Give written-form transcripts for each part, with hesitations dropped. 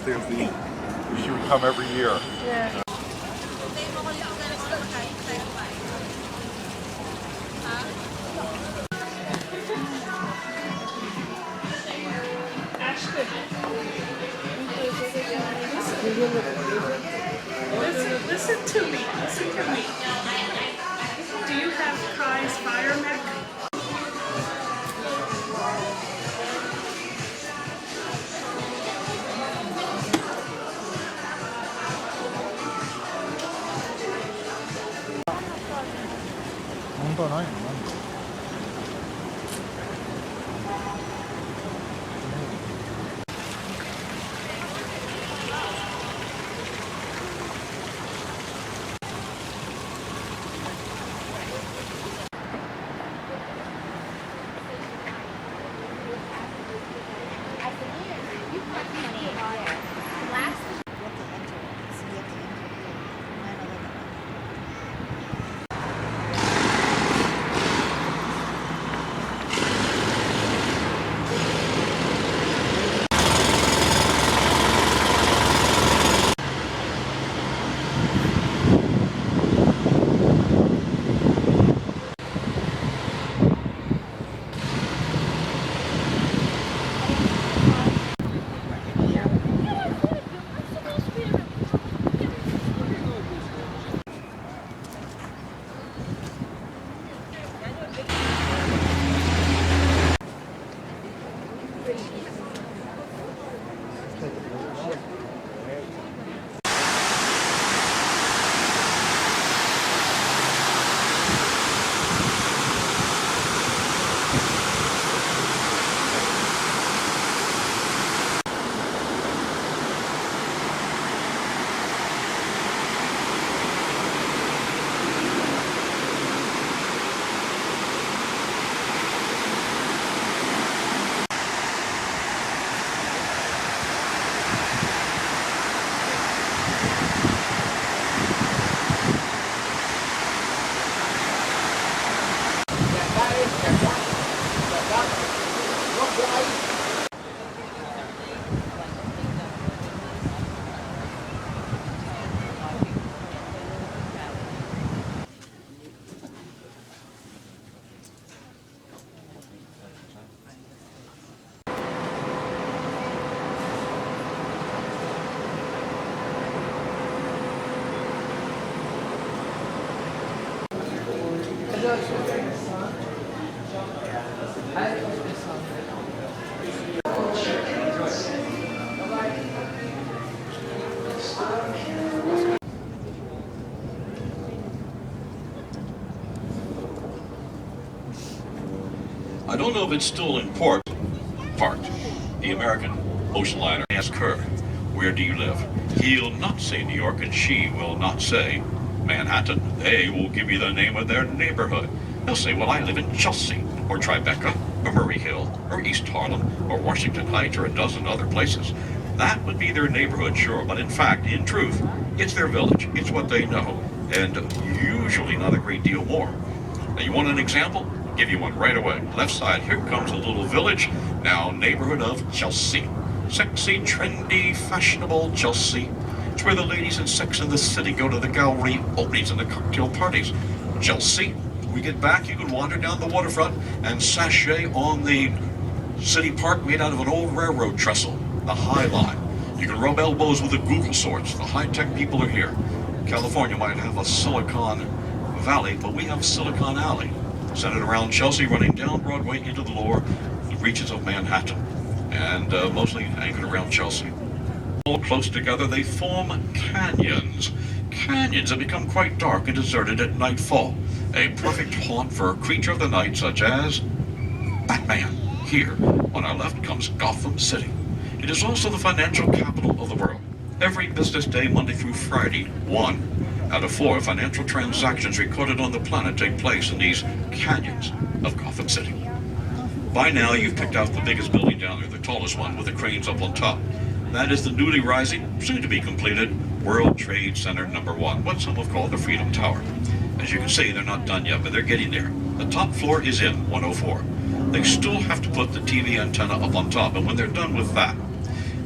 understands the heat. She would come every year. Yeah. Listen to me. Listen to me. Do you have Kai's Fire Mech? I don't know if it's still in port. Parked. The American ocean liner asked her, "Where do you live?" He'll not say New York, and she will not say Manhattan. They will give you the name of their neighborhood. They'll say, "Well, I live in Chelsea, or Tribeca, or Murray Hill, or East Harlem, or Washington Heights, or a dozen other places." That would be their neighborhood, sure, but in fact, in truth, it's their village. It's what they know, and usually not a great deal more. Now, you want an example? Give you one right away. Left side, here comes a little village, now neighborhood of Chelsea. Sexy, trendy, fashionable Chelsea. It's where the ladies and sex in the city go to the gallery openings and the cocktail parties. Chelsea. When we get back, you can wander down the waterfront and sashay on the city park made out of an old railroad trestle, the High Line. You can rub elbows with the Google sorts. The high-tech people are here. California might have a Silicon Valley, but we have Silicon Alley, centered around Chelsea, running down Broadway into the lower reaches of Manhattan, and mostly anchored around Chelsea. All close together, they form canyons. Canyons have become quite dark and deserted at nightfall, a perfect haunt for a creature of the night such as Batman. Here, on our left, comes Gotham City. It is also the financial capital of the world. Every business day, Monday through Friday, 1 out of 4 financial transactions recorded on the planet take place in these canyons of Gotham City. By now, you've picked out the biggest building down there, the tallest one with the cranes up on top. That is the newly rising, soon to be completed, World Trade Center #1, what some have called the Freedom Tower. As you can see, they're not done yet, but they're getting there. The top floor is in 104. They still have to put the TV antenna up on top, and when they're done with that,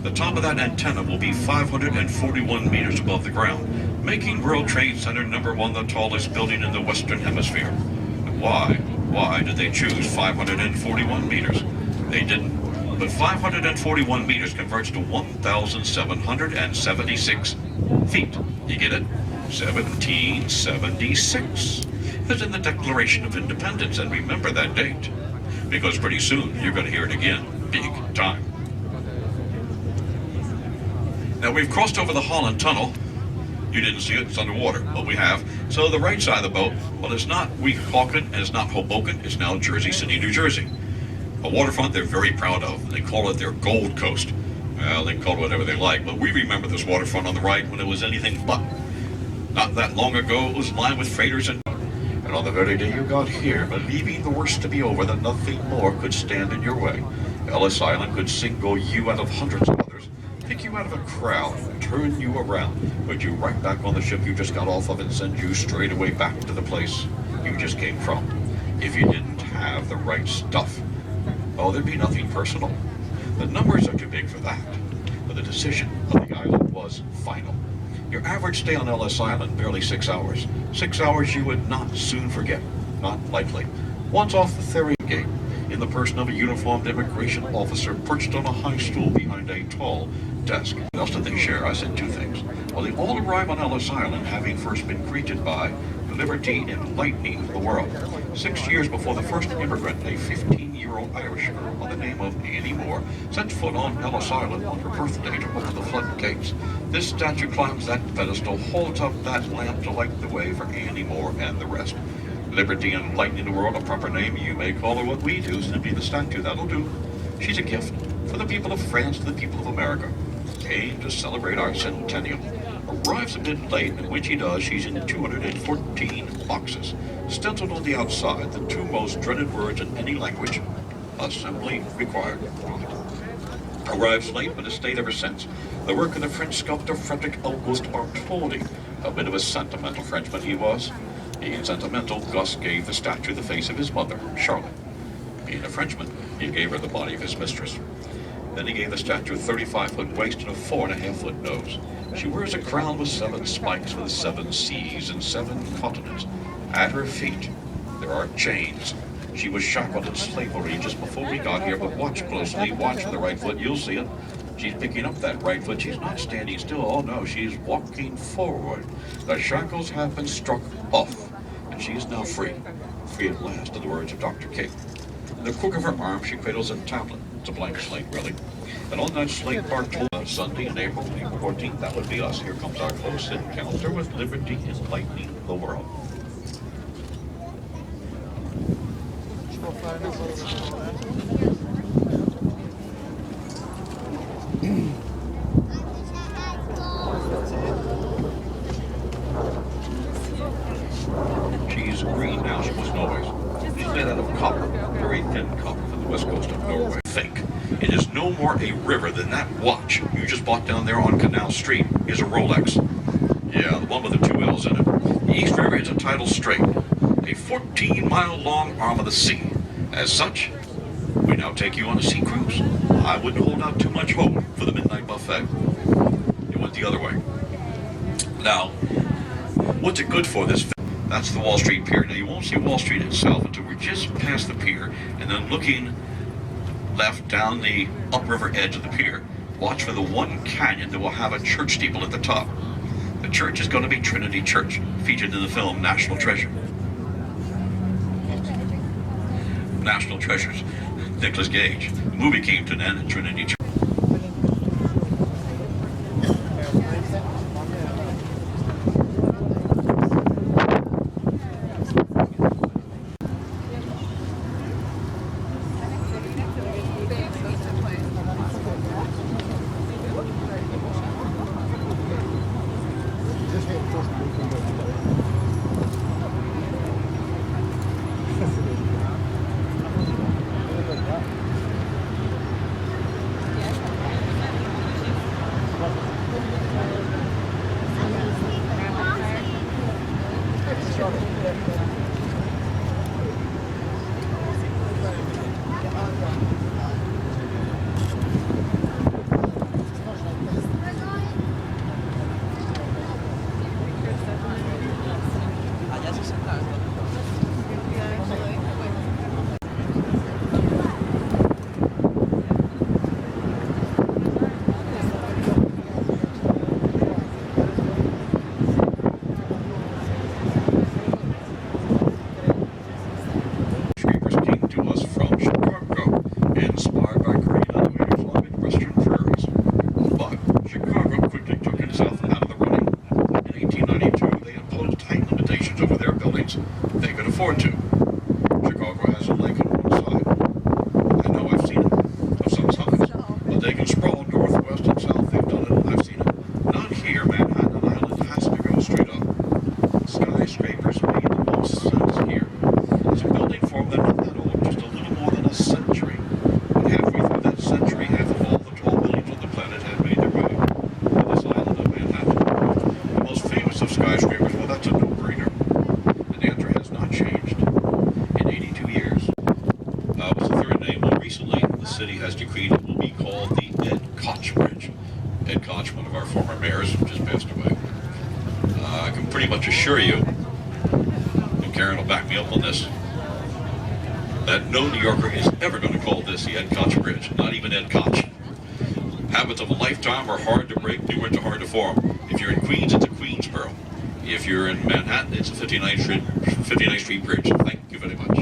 The top of that antenna will be 541 meters above the ground, making World Trade Center #1 the tallest building in the Western Hemisphere. And why? Why did they choose 541 meters? They didn't. But 541 meters converts to 1,776 feet. You get it? 1776. As in the Declaration of Independence, and remember that date. Because pretty soon you're going to hear it again. Big time. Now we've crossed over the Holland Tunnel. You didn't see it, it's underwater, but we have. So the right side of the boat, well, it's not Weehawken and it's not Hoboken, it's now Jersey City, New Jersey. A waterfront they're very proud of. They call it their Gold Coast. Well, they can call it whatever they like, but we remember this waterfront on the right when it was anything but. Not that long ago, it was lined with freighters and on the very day you got here, believing the worst to be over, that nothing more could stand in your way, Ellis Island could single you out of hundreds of others, pick you out of a crowd, turn you around, put you right back on the ship you just got off of and send you straight away back to the place you just came from. If you didn't have the right stuff, oh, there'd be nothing personal. The numbers are too big for that. But the decision of the island was final. Your average stay on Ellis Island, barely 6 hours. 6 hours you would not soon forget. Not likely. Once off the ferry gate, in the person of a uniformed immigration officer perched on a high stool behind a tall desk. What else did they share? I said 2 things. Well, they all arrive on Ellis Island having first been greeted by liberty enlightening the world. 6 years before the first immigrant, a 15-year-old Irish girl by the name of Annie Moore, set foot on Ellis Island on her birthday to open the floodgates. This statue climbs that pedestal, holds up that lamp to light the way for Annie Moore and the rest. Liberty enlightening the world, a proper name. You may call her what we do, simply the statue. That'll do. She's a gift for the people of France, to the people of America. Came to celebrate our centennial. Arrives a bit late, and when she does, she's in 214 boxes. Stenciled on the outside, the 2 most dreaded words in any language: assembly required. Arrives late, but has stayed ever since. The work of the French sculptor Frederick Auguste Bartholdi. A bit of a sentimental Frenchman he was. Being sentimental, Gus gave the statue the face of his mother, Charlotte. Being a Frenchman, he gave her the body of his mistress. Then he gave the statue a 35-foot waist and a 4.5-foot nose. She wears a crown with 7 spikes with 7 seas and 7 continents. At her feet, there are chains. She was shackled in slavery just before we got here, but watch closely, watch the right foot, you'll see it. She's picking up that right foot. She's not standing still. Oh no, she's walking forward. The shackles have been struck off, and she is now free. Free at last, in the words of Dr. King. In the crook of her arm, she cradles a tablet. It's a blank slate, really. And on that slate, Bartholdi, Sunday in April 14th, that would be us. Here comes our close encounter with liberty enlightening the world. She's green now, she wasn't always. She's made out of copper, very thin copper from the west coast of Norway. Think. It is no more a river than that watch you just bought down there on Canal Street is a Rolex. Yeah, the one with the 2 L's in it. The East River is a tidal strait, a 14-mile-long arm of the sea. As such, we now take you on a sea cruise. I wouldn't hold out too much hope for the midnight buffet. It went the other way. Now, what's it good for, this? That's the Wall Street Pier. Now, you won't see Wall Street itself until we're just past the pier, and then looking left down the upriver edge of the pier. Watch for the one canyon that will have a church steeple at the top. The church is going to be Trinity Church, featured in the film National Treasure. National Treasures. Nicolas Gage. The movie came to an end at Trinity Church. because they could afford to. Chicago has a lake on one side. I know, I've seen it sometimes. But they can sprawl northwest and south. They've done it. I've seen it. Not here. Manhattan Island has to go straight up. Skyscrapers made the most sense here. There's a building form that's not that old, just a little more than a century. But halfway through that century, half of all the tall buildings on the planet had made their way to this island of Manhattan. The most famous of skyscrapers, well, that's a no-brainer. And the answer has not changed in 82 years. What's the third name? Well, recently, the city has decreed it will be called the Ed Koch Bridge. Ed Koch, one of our former mayors, just passed away. I can pretty much assure you, and Karen will back me up on this, that no New Yorker is ever going to call this the Ed Koch Bridge, not even Ed Koch. Habits of a lifetime are hard to break, new ones are hard to form. If you're in Queens, it's a Queensboro. If you're in Manhattan, it's a 59th Street Bridge. Thank you very much.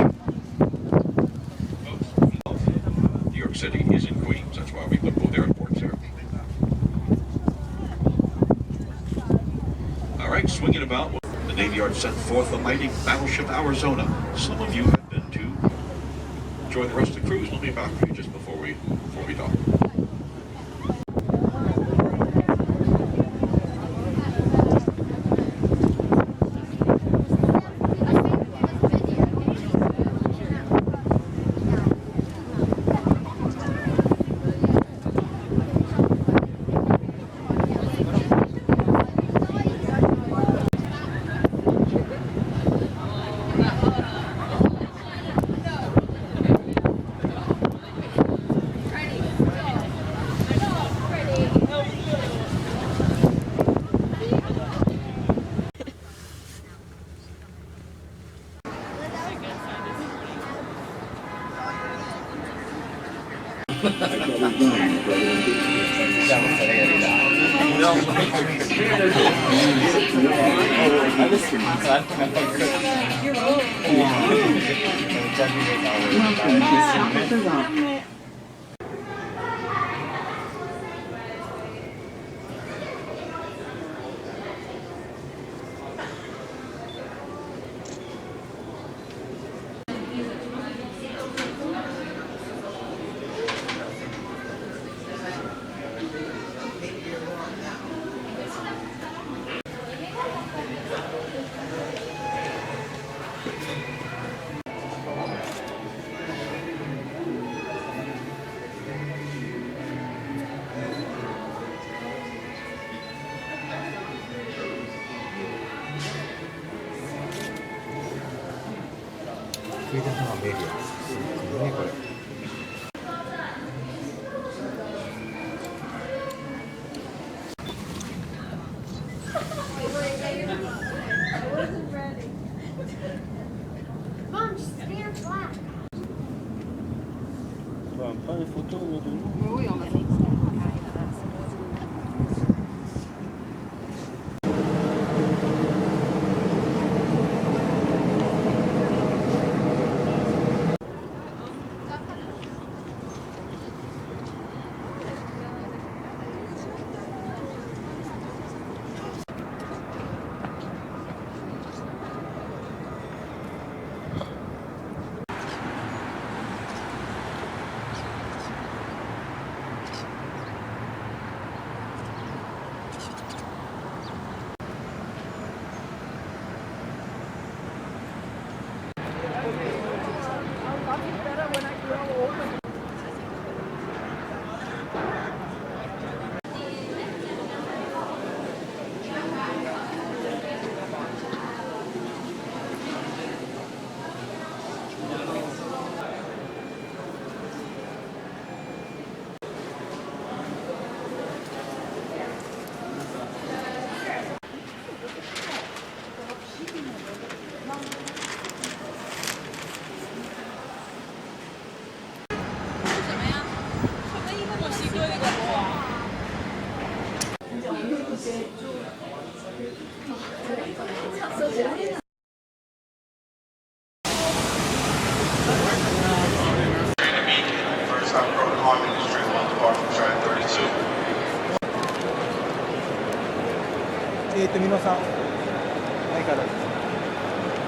New York City is in Queens. That's why we put both airports there. All right, swinging about. The Navy Yard sent forth the mighty battleship Arizona. Some of you have been to join the rest of the cruise. Let me back to you just before we dock. Mom, just stand flat. Pas les photos de nous. Oui, on a fait.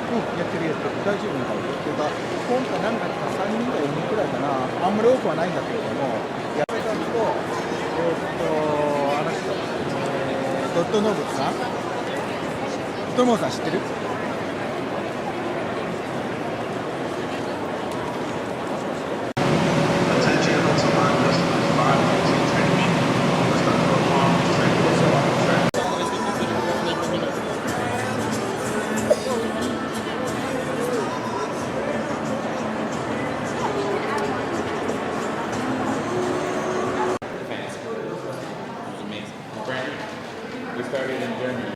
やってるやってる。大丈夫なのかな。っていうか、今回何だったか3人か4人くらいかな。あんまり多くはないんだけれども、やってたのと、あの人、ドットノブさん。ドットノブさん知ってる？We started in Germany.